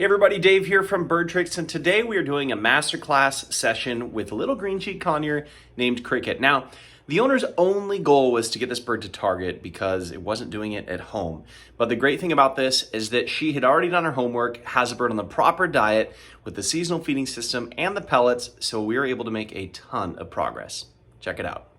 Hey everybody, Dave here from BirdTricks, and today we are doing a masterclass session with a little green-cheeked conure named Cricket. Now, the owner's only goal was to get this bird to target because it wasn't doing it at home. But the great thing about this is that she had already done her homework, has a bird on the proper diet with the seasonal feeding system and the pellets, so we were able to make a ton of progress. Check it out.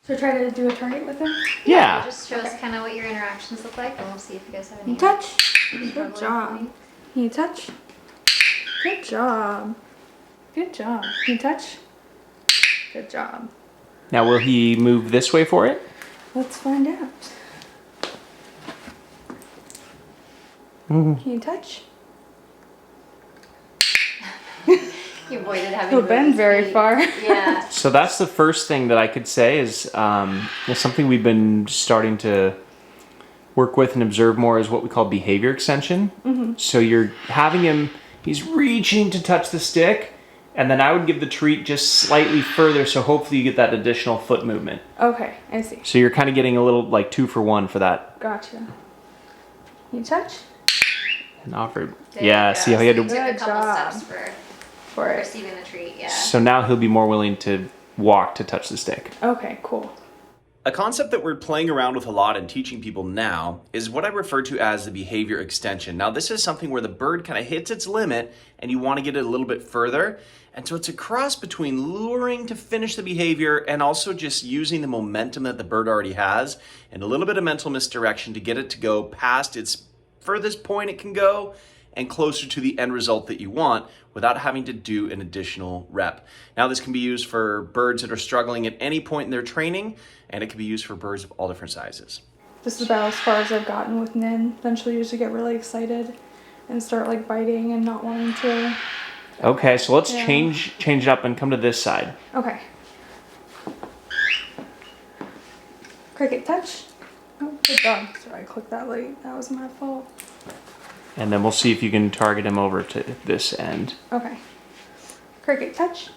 So try to do a target with him? Yeah. Just show us kind of what your interactions look like, and we'll see if you guys have any. You touch. Good job. Can you touch? Good job. Good job. Can you touch? Good job. Now will he move this way for it? Let's find out. Can you touch? You avoided having He'll to bend move very his feet. far. Yeah. So that's the first thing that I could say is something we've been starting to work with and observe more is what we call behavior extension. So you're having him, he's reaching to touch the stick, and then I would give the treat just slightly further, so hopefully you get that additional foot movement. Okay, I see. So you're kind of getting a little like 2 for 1 for that. Gotcha. Can you touch? And offered. There Yeah, you go. see how he had So to. you took a Good couple job. steps for For it. receiving the treat, yeah. So now he'll be more willing to walk to touch the stick. Okay, cool. A concept that we're playing around with a lot and teaching people now is what I refer to as the behavior extension. Now, this is something where the bird kind of hits its limit and you want to get it a little bit further. And so it's a cross between luring to finish the behavior and also just using the momentum that the bird already has and a little bit of mental misdirection to get it to go past its furthest point it can go and closer to the end result that you want without having to do an additional rep. Now, this can be used for birds that are struggling at any point in their training, and it can be used for birds of all different sizes. This is about as far as I've gotten with Nin. Then she'll usually get really excited and start like biting and not wanting to. Okay, so let's Yeah. change it up and come to this side. Okay. Cricket touch. Oh, good job. Sorry, I clicked that late. That was my fault. And then we'll see if you can target him over to this end. Okay. Cricket touch.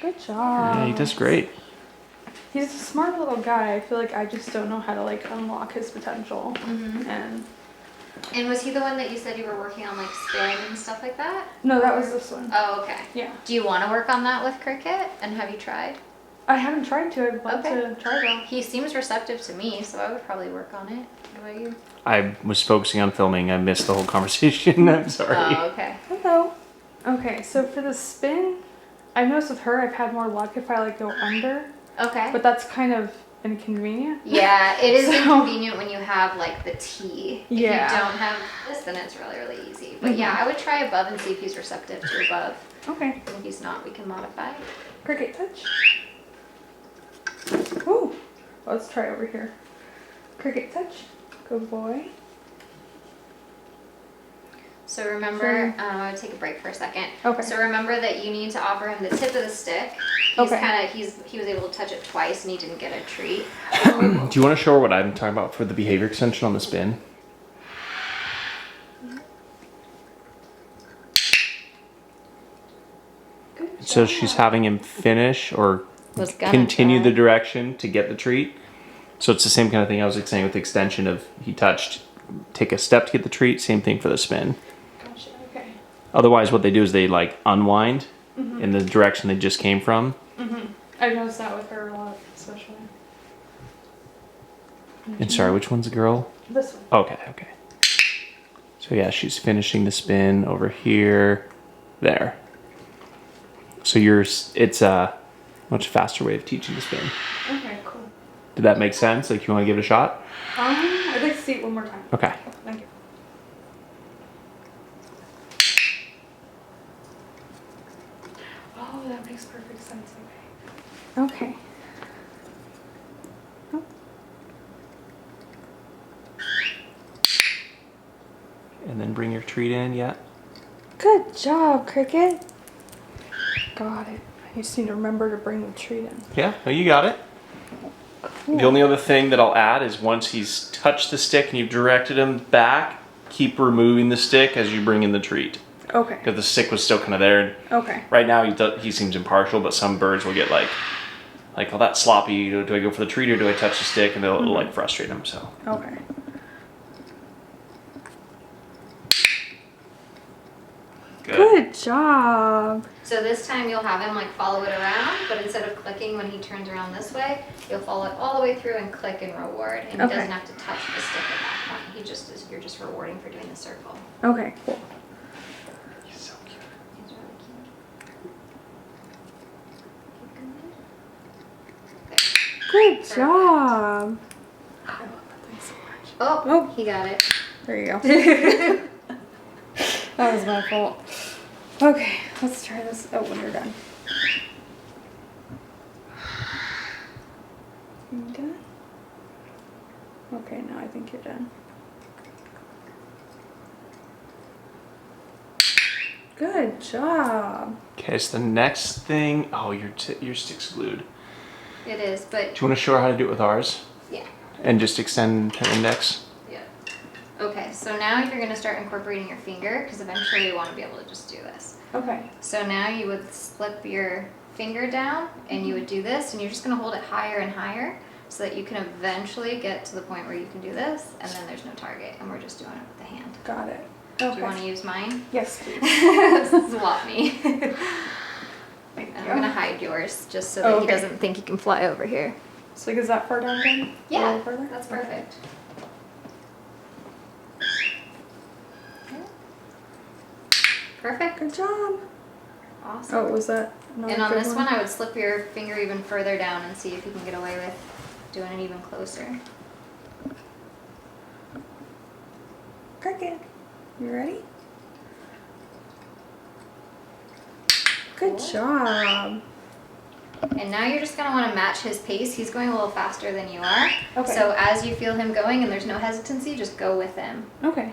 Good job. Yeah, he does great. He's a smart little guy. I feel like I just don't know how to like unlock his potential. And was he the one that you said you were working on, like spin and stuff like that? No, that was this one. Oh, okay. Yeah. Do you want to work on that with Cricket? And have you tried? I haven't tried to. I'd love to try though. He seems receptive to me, so I would probably work on it. What about you? I was focusing on filming. I missed the whole conversation. I'm sorry. Oh, okay. Hello. Okay, so for the spin, I've noticed with her I've had more luck if I like go under, Okay. but that's kind of inconvenient. Yeah, it is So- inconvenient when you have like the T. If Yeah. you don't have this, then it's really, really easy. But yeah, I would try above and see if he's receptive to above. Okay. And if he's not, we can modify. Cricket touch. Ooh. Let's try over here. Cricket touch. Good boy. So remember, I would take a break for a second. Okay. So remember that you need to offer him the tip of the stick. He's Okay. he was able to touch it twice and he didn't get a treat. Do you want to show her what I'm talking about for the behavior extension on the spin? Good So job. she's having him finish or Was gonna continue try. the direction to get the treat. So it's the same kind of thing I was saying with the extension of he touched, take a step to get the treat, same thing for the spin. Gotcha. Okay. Otherwise what they do is they like unwind in the direction they just came from. I've noticed that with her a lot, especially. And sorry, which one's a girl? This one. Okay. So yeah, she's finishing the spin over here, there. So it's a much faster way of teaching the spin. Okay, cool. Did that make sense? Like you want to give it a shot? I'd like to see it one more time. Okay. Thank you. Oh, that makes perfect sense. Okay. Oh. And then bring your treat in, yeah. Good job, Cricket. Got it. I just need to remember to bring the treat in. Yeah, no, you got it. The only other thing that I'll add is once he's touched the stick and you've directed him back, keep removing the stick as you bring in the treat. Okay. Because the stick was still kind of there. Okay. Right now he seems impartial, but some birds will get like, oh, that's sloppy. Do I go for the treat or do I touch the stick? And it'll like frustrate them. So. Okay. Good job. So this time you'll have him like follow it around, but instead of clicking when he turns around this way, you'll follow it all the way through and click and reward. And he doesn't have to touch the stick at that point. You're just rewarding for doing the circle. Okay, cool. He's so cute. He's really cute. Good job. Oh, Oh. he got it. There you go. That was my fault. Okay, let's try this. Oh, when you're done. You done? Okay, now I think you're done. Good job. Okay, so the next thing, oh, your stick's glued. It is, but Do you want to show her how to do it with ours? yeah. And just extend her index? Yeah. Okay, so now you're going to start incorporating your finger because eventually you want to be able to just do this. Okay. So now you would slip your finger down and you would do this and you're just going to hold it higher and higher so that you can eventually get to the point where you can do this and then there's no target and we're just doing it with the hand. Got it. Do Okay. you want to use mine? Yes, please. Swap me. Thank And you. I'm going to hide yours just so that he doesn't think he can fly over here. So is that far down then? A Yeah, little further? that's perfect. Perfect. Good job. Awesome. Oh, was that another And on good this one, I would slip your finger even further down and see if you can get away with doing it even closer. Cricket. You ready? Good Cool. job. And now you're just going to want to match his pace. He's going a little faster than you are. Okay. So as you feel him going and there's no hesitancy, just go with him. Okay.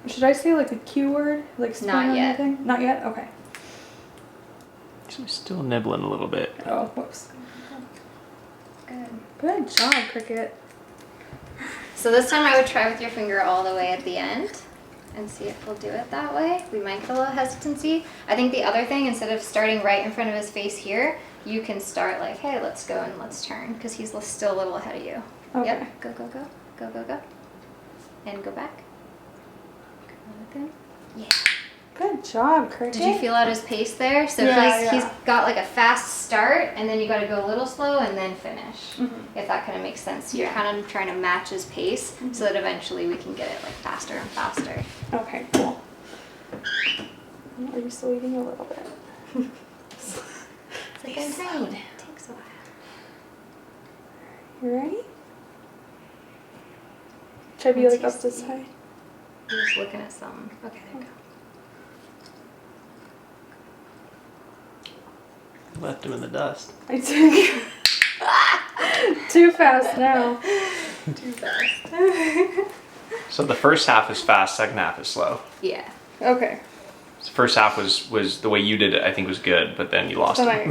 Should I say like a cue word? Like spin Not or yet. anything? Not yet? Okay. She's still nibbling a little bit. Oh, whoops. Good. Good job, Cricket. So this time I would try with your finger all the way at the end and see if he'll do it that way. We might get a little hesitancy. I think the other thing, instead of starting right in front of his face here, you can start like, hey, let's go and let's turn, because he's still a little ahead of you. Okay. Yep, go, go, go, go, go, go. And go back. Go with him. Yeah. Good job, Cricket. Did you feel out his pace there? So Yeah, he's yeah. got like a fast start, and then you got to go a little slow and then finish. If that kind of makes sense. You're kind of trying to match his pace so that eventually we can get it like faster and faster. Okay, cool. Are you still eating a little bit? It's like insane. It takes a while. You ready? Should I be like up this high? You're just looking at something. Okay, there you go. Left him in the dust. I took too fast now. Too fast. So the first half is fast, second half is slow. Yeah. Okay. The first half was the way you did it, I think was good, but then you lost So him.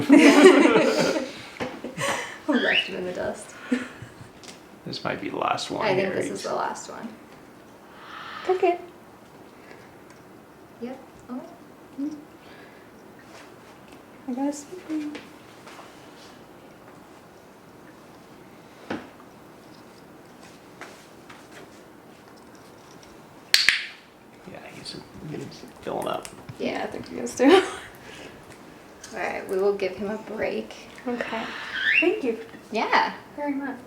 Left him in the dust. This might be the last one. I think here. this is the last one. Cricket. Yep. Oh. I got a sleeping. Yeah, he's filling up. Yeah, I think he is too. Alright, we will give him a break. Okay. Thank you Yeah. very much.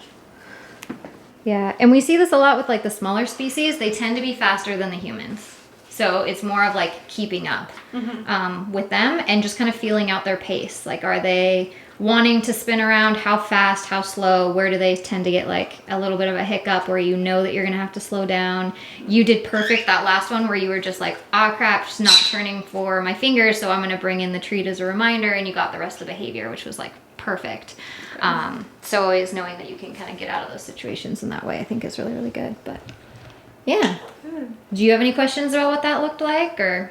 Yeah, and we see this a lot with like the smaller species. They tend to be faster than the humans. So it's more of like keeping up with them and just kind of feeling out their pace. Like, are they wanting to spin around? How fast, how slow? Where do they tend to get like a little bit of a hiccup where you know that you're gonna have to slow down? You did perfect that last one where you were just like, ah crap, she's not turning for my fingers, so I'm gonna bring in the treat as a reminder, and you got the rest of the behavior, which was like perfect. So always knowing that you can kind of get out of those situations in that way, I think is really, really good. But yeah. Good. Do you have any questions about what that looked like, or?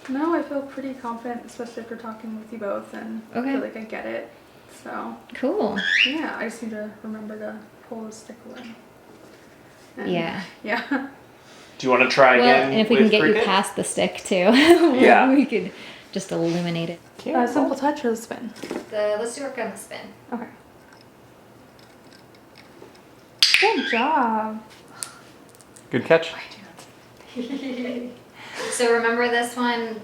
No, I feel pretty confident, especially after talking with you both, and I Okay. feel like I get it. So, Cool. yeah, I just need to remember to pull the stick away. And, Yeah. Yeah. Do you want to try Well, again? and if we can with get cricket? you past the stick too, Yeah. we could just eliminate it. Simple touch or the spin? Let's do work on the spin. Okay. Good job. Good catch. So remember this one,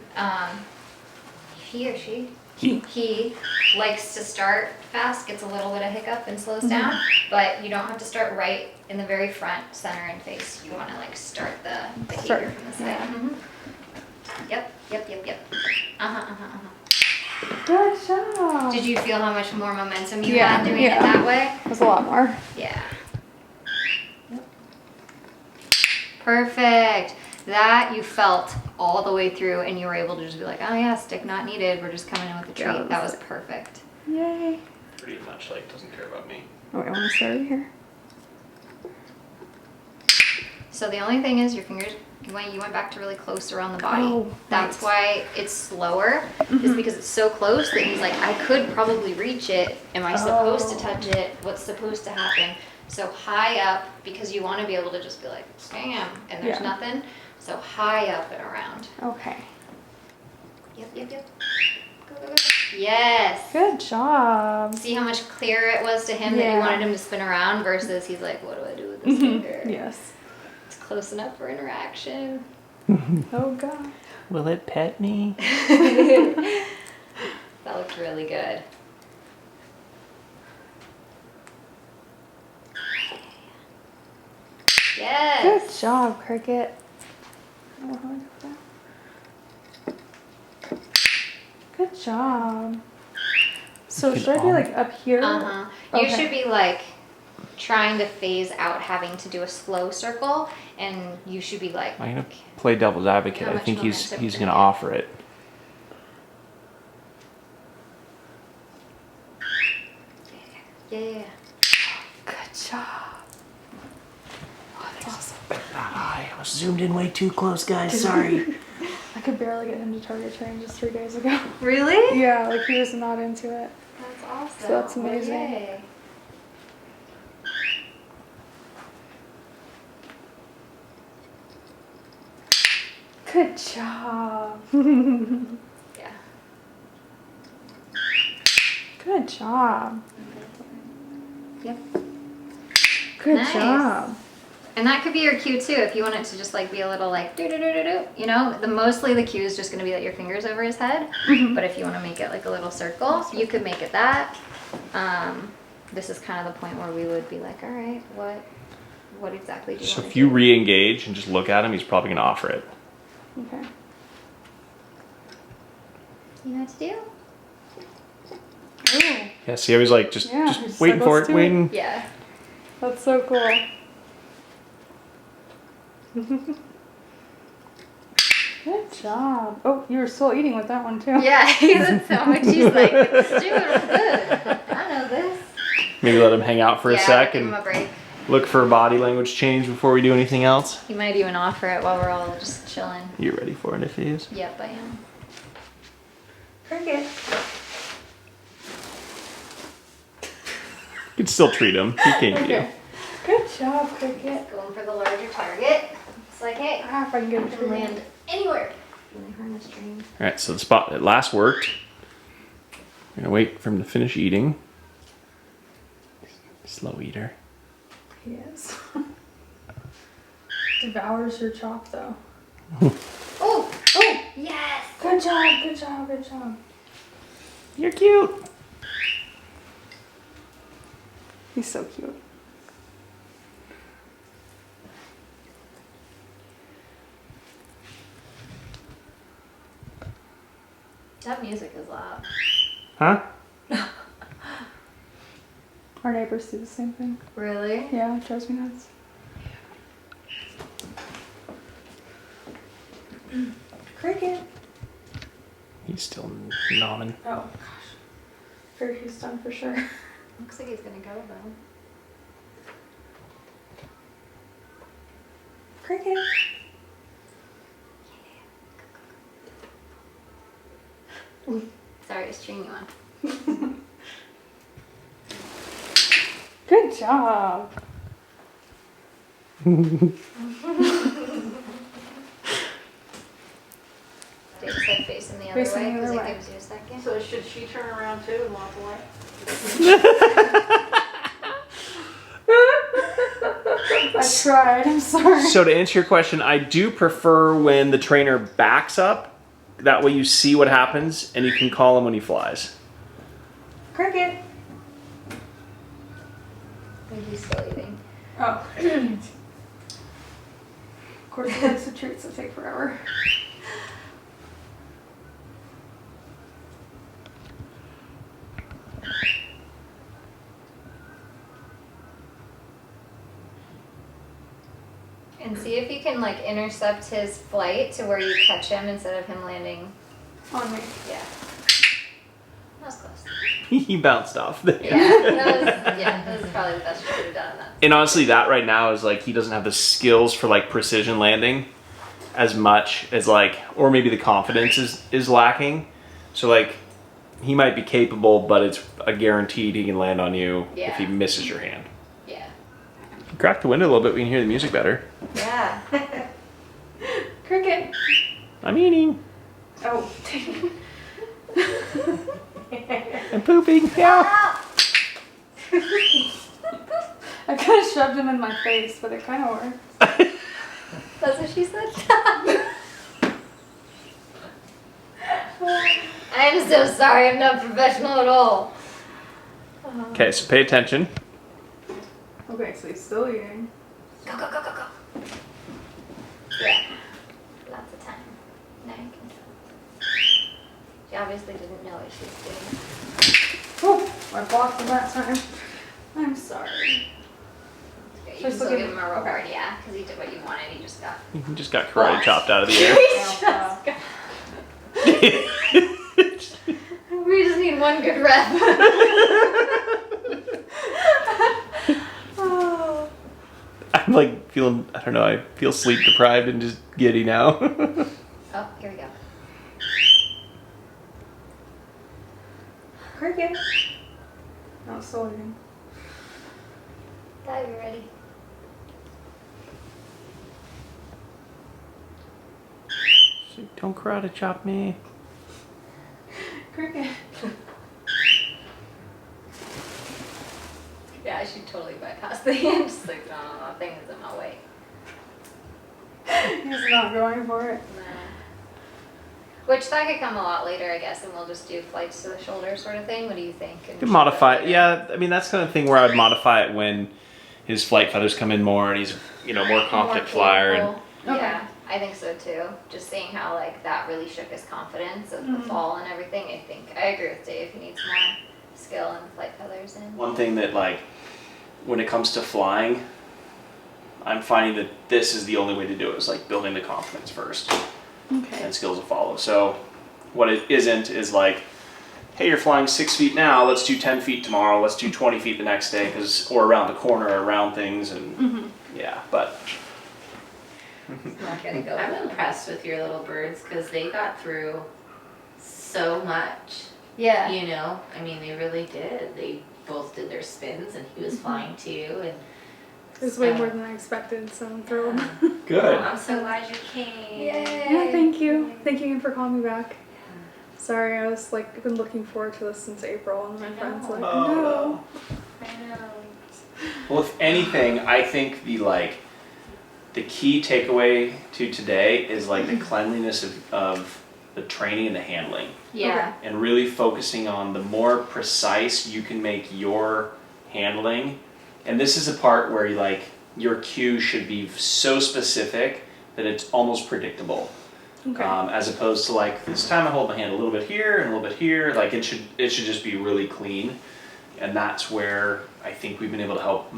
he or she? He likes to start fast, gets a little bit of hiccup and slows down, but you don't have to start right in the very front, center, and face. You want to like start the behavior from the side. Yeah. Mhm. Yep. Good job. Did you feel how much more momentum you Yeah, had doing yeah. it that way? It was a lot more. Yeah. Perfect. That you felt all the way through and you were able to just be like, oh yeah, stick not needed. We're just coming in with a treat. Yeah, That was perfect. Yay. Pretty much like doesn't care about me. Oh, wait, I want to start over here. So the only thing is your fingers, you went back to really close around the body. Oh, That's why it's slower, is because it's so close that he's like, I could probably reach it. Am I supposed to touch it? What's supposed to happen? So high up, because you want to be able to just be like, bam, and there's Yeah. nothing. So high up and around. Okay. Yep. Go. Yes. Good job. See how much clearer it was to him that you Yeah. wanted him to spin around versus he's like, what do I do with this finger? Yes. It's close enough for interaction. Oh, God. Will it pet me? That looked really good. Yes. Good job, Cricket. Oh, how do I do that? Good job. So should I be like up here? Uh-huh. You Okay. should be like trying to phase out having to do a slow circle, and you should be like, I'm gonna play devil's advocate. How I much think he's momentum he's can gonna you get? offer it. yeah. Good job. Oh, that's awesome. I was zoomed in way too close, guys. Sorry. I could barely get him to target train just 3 days ago. Really? Yeah, like he was not into it. That's awesome. So that's amazing. Yay. Good job. Yeah. Good job. Yep. Good Nice. job. And that could be your cue too, if you want it to just like be a little like do do do do do. You know, mostly the cue is just gonna be that your fingers over his head. But if you want to make it like a little circle, you could make it that. This is kind of the point where we would be like, all right, what exactly do you So want if to you do? re-engage and just look at him, he's probably gonna offer it. Okay. You know what to do? Oh, Yeah. See how he's like just Yeah, just he's waiting so for close it, to it. waiting. Yeah. that's so cool. Good job. Oh, you were still eating with that one too. Yeah, he's so much. He's like, it's doing good. I know this. Maybe let him hang out for a sec give him and a break. look for a body language change before we do anything else. He might even offer it while we're all just chilling. You're ready for it if he is. Yep, I am. Cricket. You can still treat him. He can't get you. Okay. Good job, Cricket. Going for the larger target. It's like, hey, Ah, if I can get I it can to land land. anywhere. Really harness dream. All right. So the spot that last worked. We're gonna wait for him to finish eating. Slow eater. He is. Devours your chop though. Oh, oh, yes. Good job, good job, good job. You're cute. He's so cute. That music is loud. Huh? Our neighbors do the same thing. Really? Yeah, it drives me nuts. Cricket. He's still nomming. Oh gosh. Figured he's done for sure. Looks like he's gonna go though. Cricket. Sorry, it's cheering you on. Good job. facing the other Facing way the because other it way. gives you a second. So should she turn around too and walk away? I tried. I'm sorry. So to answer your question, I do prefer when the trainer backs up. That way you see what happens and you can call him when he flies. Cricket. I think he's still eating. Oh. Of course, he likes the treats that take forever. And see if you can like intercept his flight to where you catch him instead of him landing. On me. Yeah. That was close. He bounced off there. That was probably the best you could have done in that. And honestly, that right now is like he doesn't have the skills for like precision landing as much as like, or maybe the confidence is lacking. So like he might be capable, but it's a guaranteed he can land on you if he misses your hand. Yeah. Crack the window a little bit, we can hear the music better. Yeah. Cricket. I'm eating. Oh. I'm pooping. Yeah. I kind of shoved him in my face, but it kind of worked. That's what she said. I am so sorry. I'm not professional at all. Okay, so pay attention. Okay, so he's still eating. Go, go, go, go, go. Yeah. Lots of time. Now you can tell. She obviously didn't know what she was doing. Oh, I blocked him that time. I'm sorry. Okay, you Just can still look give at- him a reward, yeah, because he did what you wanted. He just got. He just got karate chopped out of the air. We just need one good rep. Oh. I'm like feeling, I don't know, I feel sleep deprived and just giddy now. Oh, here we go. Cricket. No, still eating. Thought you were ready. Don't karate chop me. Cricket. Yeah, I should totally bypass the hand. Just like, no, that thing is in my way. He's not going for it. No. Which that could come a lot later, I guess, and we'll just do flights to the shoulder sort of thing. What do you think? You can modify it. Yeah, I mean, that's kind of thing where I would modify it when his flight feathers come in more and he's, more confident flyer. And Okay. Yeah, I think so too. Just seeing how like that really shook his confidence of the fall and everything. I agree with Dave. He needs more skill and flight feathers in. one thing that like, when it comes to flying, I'm finding that this is the only way to do it, is like building the confidence first. Okay. And skills will follow. So what it isn't is like, hey, you're flying 6 feet now, let's do 10 feet tomorrow, let's do 20 feet the next day, or around the corner, or around things, and yeah, but. Not gonna go. I'm impressed with your little birds because they got through so much. Yeah. I mean, they really did. They both did their spins and he was flying too. And It was way more than I expected, so I'm thrilled. Good. I'm so glad you came. Yay. Yeah, thank you. Thank you again for calling me back. Sorry, I was like been looking forward to this since April, and my friends like, Oh, no. I know. Well, if anything, I think the key takeaway to today is like the cleanliness of the training and the handling. Yeah. And really focusing on the more precise you can make your handling. And this is a part where your cue should be so specific that it's almost predictable. Okay. As opposed to like, this time I hold my hand a little bit here and a little bit here. Like it should just be really clean. And that's where I think we've been able to help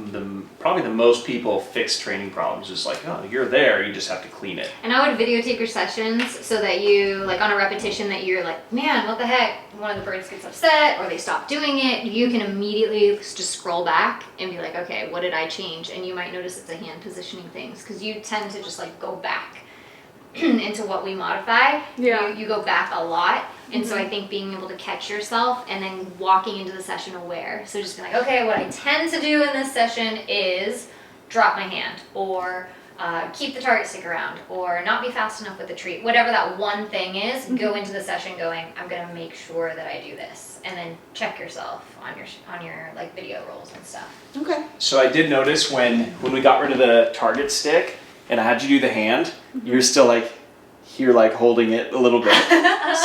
probably the most people fix training problems. Is like, oh, you're there, you just have to clean it. And I would videotape your sessions so that you, like on a repetition that you're like, man, what the heck? One of the birds gets upset or they stop doing it. You can immediately just scroll back and be like, okay, what did I change? And you might notice it's a hand positioning things because you tend to just like go back into what we modify. Yeah. You go back a lot. And so I think being able to catch yourself and then walking into the session aware. So just be like, okay, what I tend to do in this session is drop my hand or keep the target stick around, or not be fast enough with the treat, whatever that one thing is, go into the session going, I'm gonna make sure that I do this, and then check yourself on your like video rolls and stuff. Okay. So I did notice when we got rid of the target stick and I had you do the hand, you're still like here, like holding it a little bit.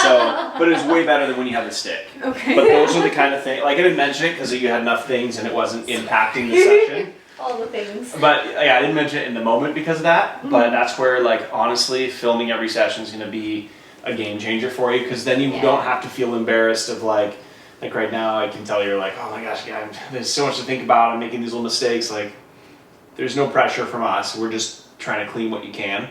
So, but it was way better than when you had the stick. Okay. But those are the kind of things, like I didn't mention it because you had enough things and it wasn't impacting the session. All the things. But yeah, I didn't mention it in the moment because of that. But that's where, like, honestly, filming every session is going to be a game changer for you, because then you don't have to feel embarrassed of like right now I can tell you're like, oh my gosh, yeah, there's so much to think about. I'm making these little mistakes. Like, there's no pressure from us. We're just trying to clean what you can.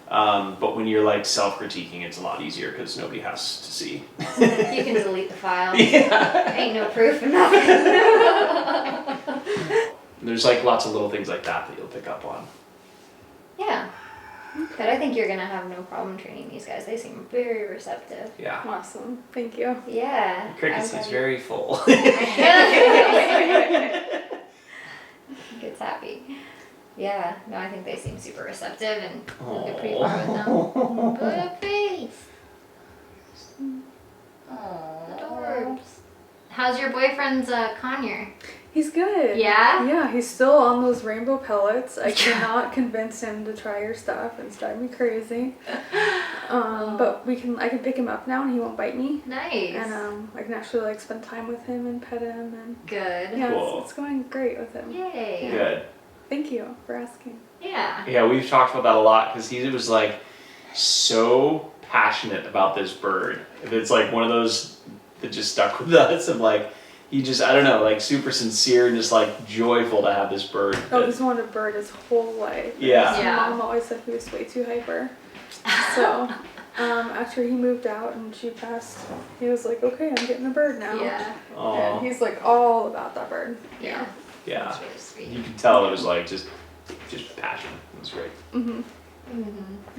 But when you're like self-critiquing, it's a lot easier because nobody has to see. You can delete the file. Yeah. Ain't no proof of nothing. There's like lots of little things like that you'll pick up on. Yeah. But I think you're gonna have no problem training these guys. They seem very receptive. Yeah. Awesome. Thank you. Yeah. Cricket's very full. Gets happy. Yeah. No, I think they seem super receptive, and you'll get pretty far with them. Good face. Adorbs. How's your boyfriend's Conure? He's good. Yeah? Yeah, he's still on those rainbow pellets. I cannot convince him to try your stuff. It's driving me crazy. But I can pick him up now and he won't bite me. Nice. And I can actually like spend time with him and pet him, and Good. yeah, Cool. it's going great with him. Yay. Good. Thank you for asking. Yeah. Yeah, we've talked about that a lot because he was like so passionate about this bird. It's like one of those that just stuck with us of like, he just, I don't know, like super sincere and just like joyful to have this bird. Oh, he's wanted a bird his whole life. Yeah. His Yeah. mom always said he was way too hyper. So after he moved out and she passed, he was like, okay, I'm getting a bird now. Yeah. Aw. And he's like all about that bird. Yeah. Yeah. That's really sweet. You could tell it was like just passion. It was great. Mm-hmm.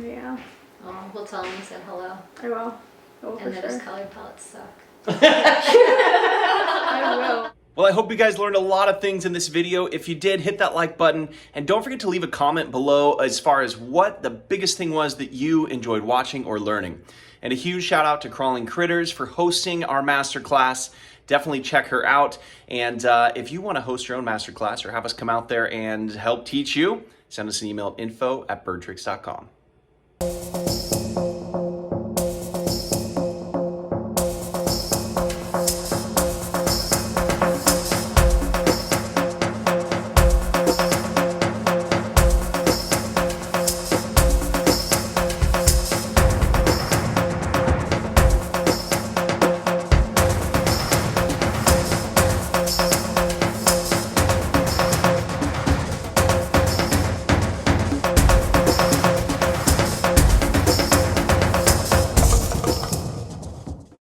Yeah, Oh, we'll tell him we said hello. I will. I will for And that his sure. colored pellets suck. I will. Well, I hope you guys learned a lot of things in this video. If you did, hit that like button, and don't forget to leave a comment below as far as what the biggest thing was that you enjoyed watching or learning. And a huge shout out to Crawling Critters for hosting our masterclass. Definitely check her out. And if you want to host your own masterclass or have us come out there and help teach you, send us an email at info@birdtricks.com.